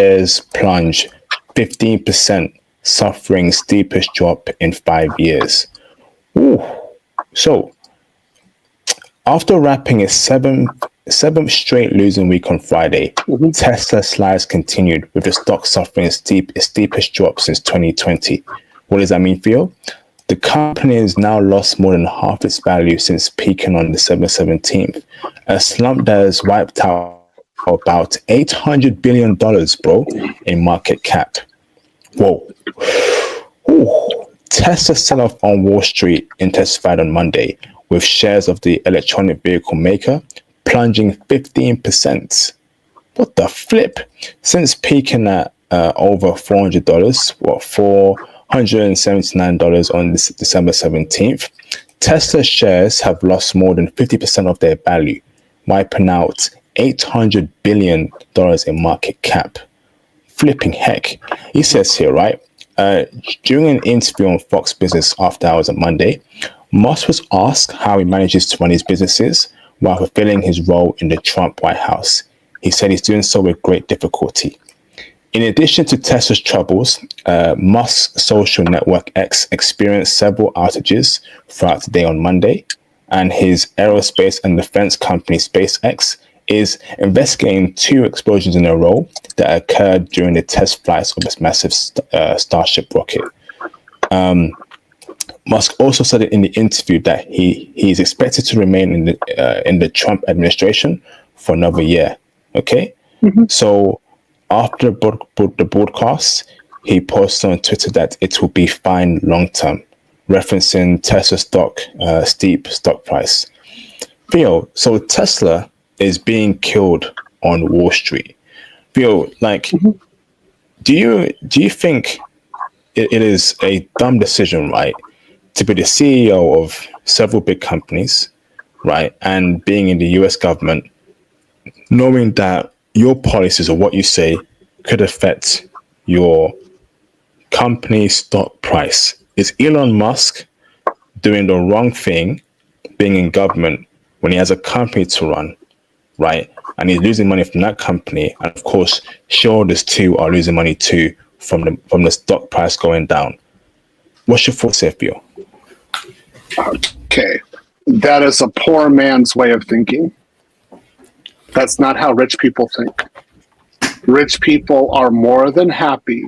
shares plunge 15%, suffering steepest drop in 5 years. Ooh. So, after wrapping its seventh straight losing week on Friday, Tesla slides continued, with the stock suffering its steepest drop since 2020. What does that mean for you? The company has now lost more than half its value since peaking on December 17th, a slump that has wiped out about $800 billion, bro, in market cap. Whoa. Ooh. Tesla sell-off on Wall Street intensified on Monday, with shares of the electronic vehicle maker plunging 15%. What the flip? Since peaking at over $400, $479 on December 17th, Tesla shares have lost more than 50% of their value, wiping out $800 billion in market cap. Flipping heck. He says here, right? During an interview on Fox Business After Hours on Monday, Musk was asked how he manages to run his businesses while fulfilling his role in the Trump White House. He said he's doing so with great difficulty. In addition to Tesla's troubles, Musk's social network X experienced several outages throughout the day on Monday, and his aerospace and defense company SpaceX is investigating 2 explosions in a row that occurred during the test flights of its massive Starship rocket. Musk also said in the interview that he is expected to remain in the Trump administration for another year. Okay, so after the broadcast, he posted on Twitter that it will be fine long term, referencing Tesla stock steep stock price. Theo, so Tesla is being killed on Wall Street. Theo, like, do you think it is a dumb decision, right, to be the CEO of several big companies, right, and being in the US government, knowing that your policies or what you say could affect your company's stock price? Is Elon Musk doing the wrong thing being in government when he has a company to run, right? And he's losing money from that company, and of course, shareholders too are losing money too from the stock price going down. What's your thoughts there, Theo? Okay, that is a poor man's way of thinking. That's not how rich people think. Rich people are more than happy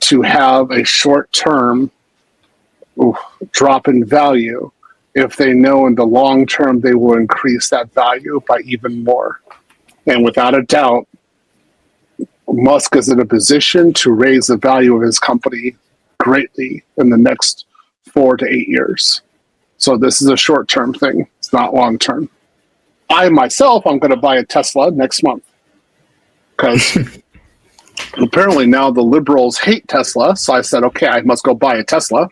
to have a short-term drop in value if they know in the long term they will increase that value by even more. And without a doubt, Musk is in a position to raise the value of his company greatly in the next 4 to 8 years. So this is a short-term thing. It's not long-term. I myself, I'm going to buy a Tesla next month because apparently now the liberals hate Tesla. So I said, okay, I must go buy a Tesla.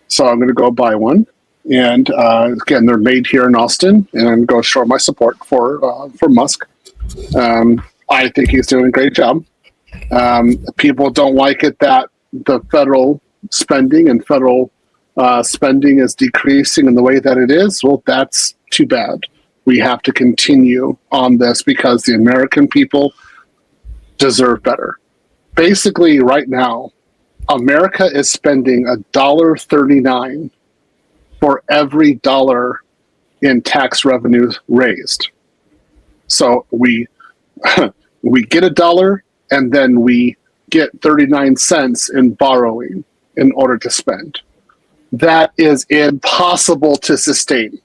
So I'm going to go buy one. And again, they're made here in Austin, and I'm going to show my support for Musk. I think he's doing a great job. People don't like it that the federal spending and federal spending is decreasing in the way that it is. Well, that's too bad. We have to continue on this because the American people deserve better. Basically, right now, America is spending $1.39 for every dollar in tax revenues raised. So we get $1 and then we get 39 cents in borrowing in order to spend. That is impossible to sustain.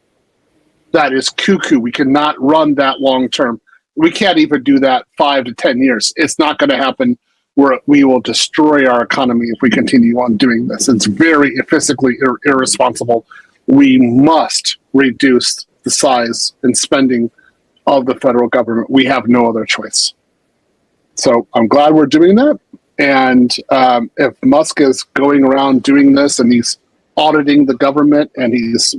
That is cuckoo. We cannot run that long term. We can't even do that 5 to 10 years. It's not going to happen. We will destroy our economy if we continue on doing this. It's very fiscally irresponsible. We must reduce the size and spending of the federal government. We have no other choice. So I'm glad we're doing that. And if Musk is going around doing this and he's auditing the government and he's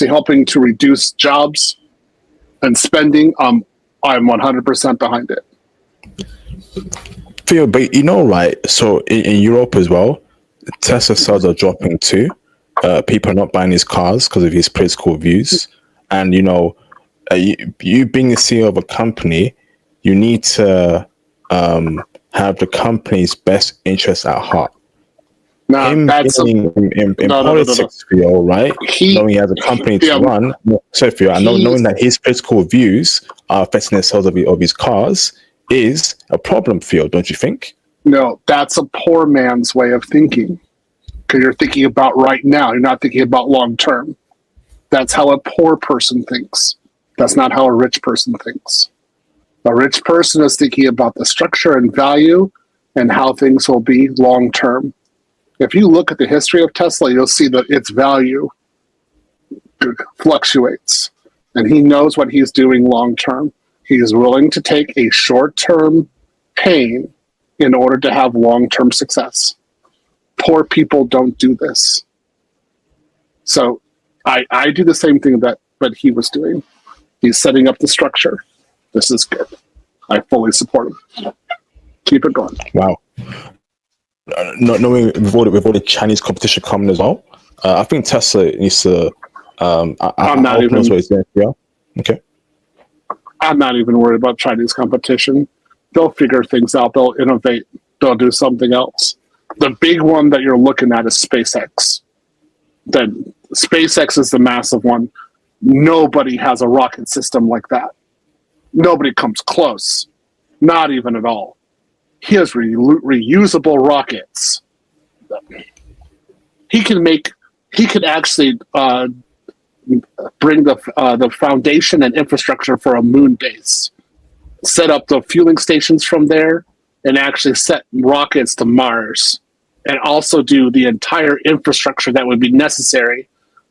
helping to reduce jobs and spending, I'm 100% behind it. Theo, but right, so in Europe as well, Tesla sales are dropping too. People are not buying his cars because of his political views. And, you being the CEO of a company, you need to have the company's best interests at heart. No, Him that's being in politics, Theo, right? Knowing he has a company to run, Theo, knowing that his political views are affecting the sales of his cars is a problem, Theo, don't you think? No, that's a poor man's way of thinking. Because you're thinking about right now. You're not thinking about long term. That's how a poor person thinks. That's not how a rich person thinks. A rich person is thinking about the structure and value and how things will be long term. If you look at the history of Tesla, you'll see that its value fluctuates. And he knows what he's doing long term. He is willing to take a short term pain in order to have long term success. Poor people don't do this. So I do the same thing that he was doing. He's setting up the structure. This is good. I fully support him. Keep it going. Wow. Not knowing with all the Chinese competition coming as well, I think Tesla needs to. I'm not even. Yeah. Okay. I'm not even worried about Chinese competition. They'll figure things out. They'll innovate. They'll do something else. The big one that you're looking at is SpaceX. Then SpaceX is the massive one. Nobody has a rocket system like that. Nobody comes close. Not even at all. He has reusable rockets. He could actually bring the foundation and infrastructure for a moon base, set up the fueling stations from there, and actually set rockets to Mars, and also do the entire infrastructure that would be necessary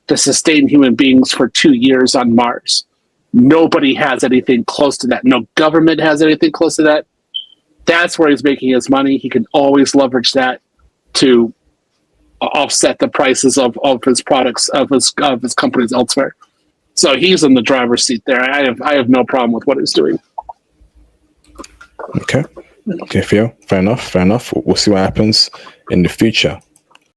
to sustain human beings for 2 years on Mars. Nobody has anything close to that. No government has anything close to that. That's where he's making his money. He can always leverage that to offset the prices of his products, of his companies elsewhere. So he's in the driver's seat there. I have no problem with what he's doing. Okay, Theo. Fair enough. We'll see what happens in the future.